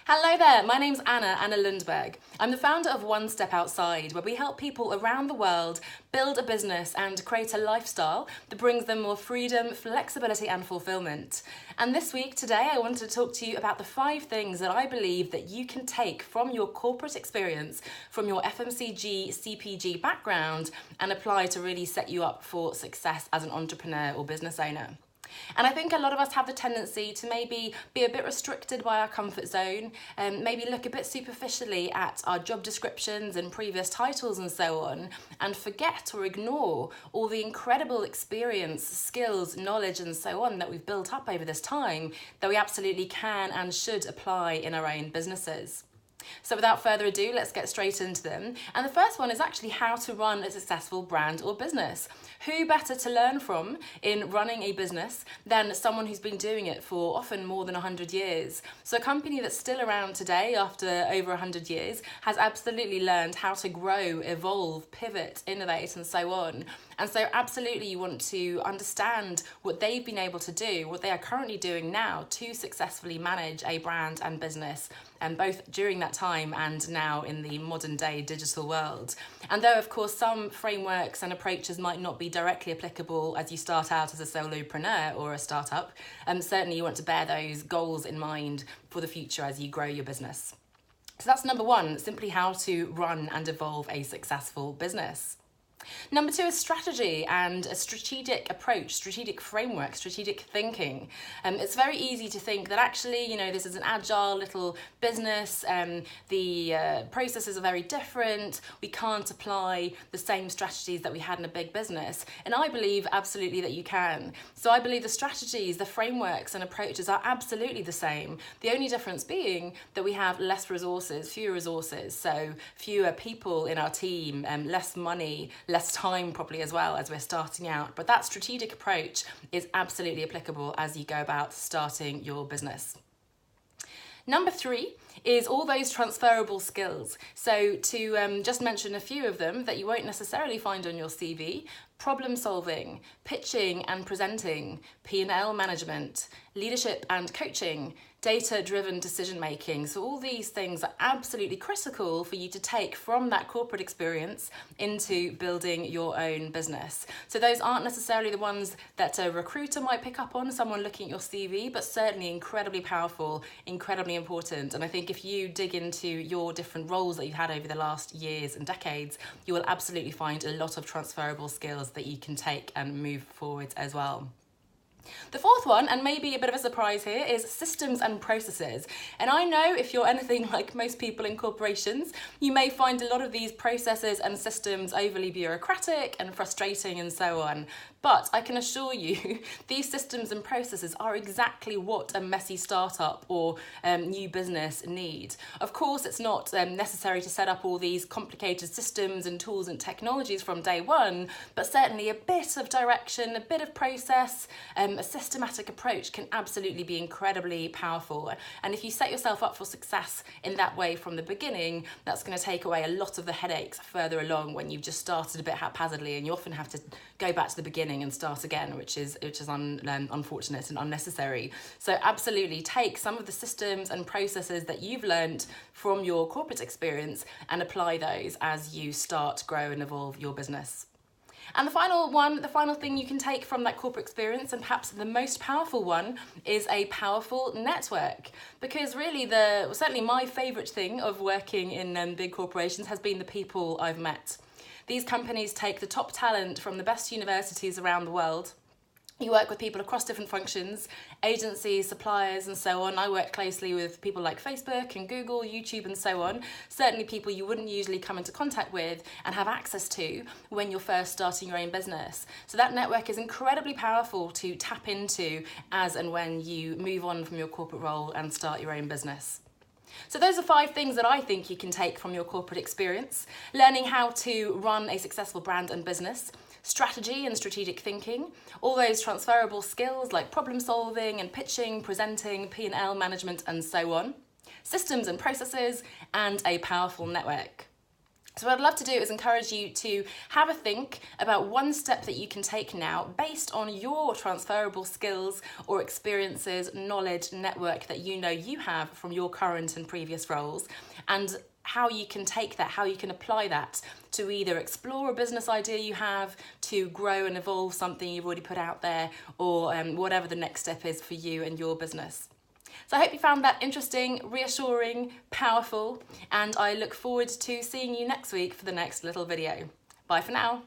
Hello there, my name's Anna Lundberg. I'm the founder of One Step Outside, where we help people around the world build a business and create a lifestyle that brings them more freedom, flexibility and fulfilment. And this week, today, I wanted to talk to you about the 5 things that I believe that you can take from your corporate experience, from your FMCG, CPG background, and apply to really set you up for success as an entrepreneur or business owner. And I think a lot of us have the tendency to maybe be a bit restricted by our comfort zone and maybe look a bit superficially at our job descriptions and previous titles and so on, and forget or ignore all the incredible experience, skills, knowledge and so on that we've built up over this time that we absolutely can and should apply in our own businesses. So without further ado, let's get straight into them. And the first one is actually how to run a successful brand or business. Who better to learn from in running a business than someone who's been doing it for often more than 100 years? So a company that's still around today after over 100 years has absolutely learned how to grow, evolve, pivot, innovate and so on. And so absolutely you want to understand what they've been able to do, what they are currently doing now to successfully manage a brand and business, and both during that time and now in the modern day digital world. And though of course some frameworks and approaches might not be directly applicable as you start out as a solopreneur or a startup, certainly you want to bear those goals in mind for the future as you grow your business. So that's number 1, simply how to run and evolve a successful business. Number 2 is strategy and a strategic approach, strategic framework, strategic thinking. It's very easy to think that actually, this is an agile little business, the processes are very different, we can't apply the same strategies that we had in a big business. And I believe absolutely that you can. So I believe the strategies, the frameworks and approaches are absolutely the same. The only difference being that we have less resources, fewer resources, so fewer people in our team, less money, less time probably as well as we're starting out. But that strategic approach is absolutely applicable as you go about starting your business. Number 3 is all those transferable skills. So to just mention a few of them that you won't necessarily find on your CV: problem solving, pitching and presenting, P&L management, leadership and coaching, data-driven decision making. So all these things are absolutely critical for you to take from that corporate experience into building your own business. So those aren't necessarily the ones that a recruiter might pick up on, someone looking at your CV, but certainly incredibly powerful, incredibly important. And I think if you dig into your different roles that you've had over the last years and decades, you will absolutely find a lot of transferable skills that you can take and move forward as well. The 4th one, and maybe a bit of a surprise here, is systems and processes. And I know if you're anything like most people in corporations, you may find a lot of these processes and systems overly bureaucratic and frustrating and so on. But I can assure you, these systems and processes are exactly what a messy startup or new business need. Of course, it's not necessary to set up all these complicated systems and tools and technologies from day one, but certainly a bit of direction, a bit of process, a systematic approach can absolutely be incredibly powerful. And if you set yourself up for success in that way from the beginning, that's going to take away a lot of the headaches further along when you've just started a bit haphazardly, and you often have to go back to the beginning and start again, which is unfortunate and unnecessary. So absolutely take some of the systems and processes that you've learned from your corporate experience and apply those as you start, grow and evolve your business. And the final thing you can take from that corporate experience, and perhaps the most powerful one, is a powerful network. Because really, certainly my favourite thing of working in big corporations has been the people I've met. These companies take the top talent from the best universities around the world. You work with people across different functions, agencies, suppliers and so on. I work closely with people like Facebook and Google, YouTube and so on. Certainly people you wouldn't usually come into contact with and have access to when you're first starting your own business. So that network is incredibly powerful to tap into as and when you move on from your corporate role and start your own business. So those are 5 things that I think you can take from your corporate experience: learning how to run a successful brand and business, strategy and strategic thinking, all those transferable skills like problem solving and pitching, presenting, P&L management and so on, systems and processes, and a powerful network. So what I'd love to do is encourage you to have a think about one step that you can take now based on your transferable skills or experiences, knowledge, network that you know you have from your current and previous roles, and how you can take that, how you can apply that to either explore a business idea you have, to grow and evolve something you've already put out there, or whatever the next step is for you and your business. So I hope you found that interesting, reassuring, powerful, and I look forward to seeing you next week for the next little video. Bye for now.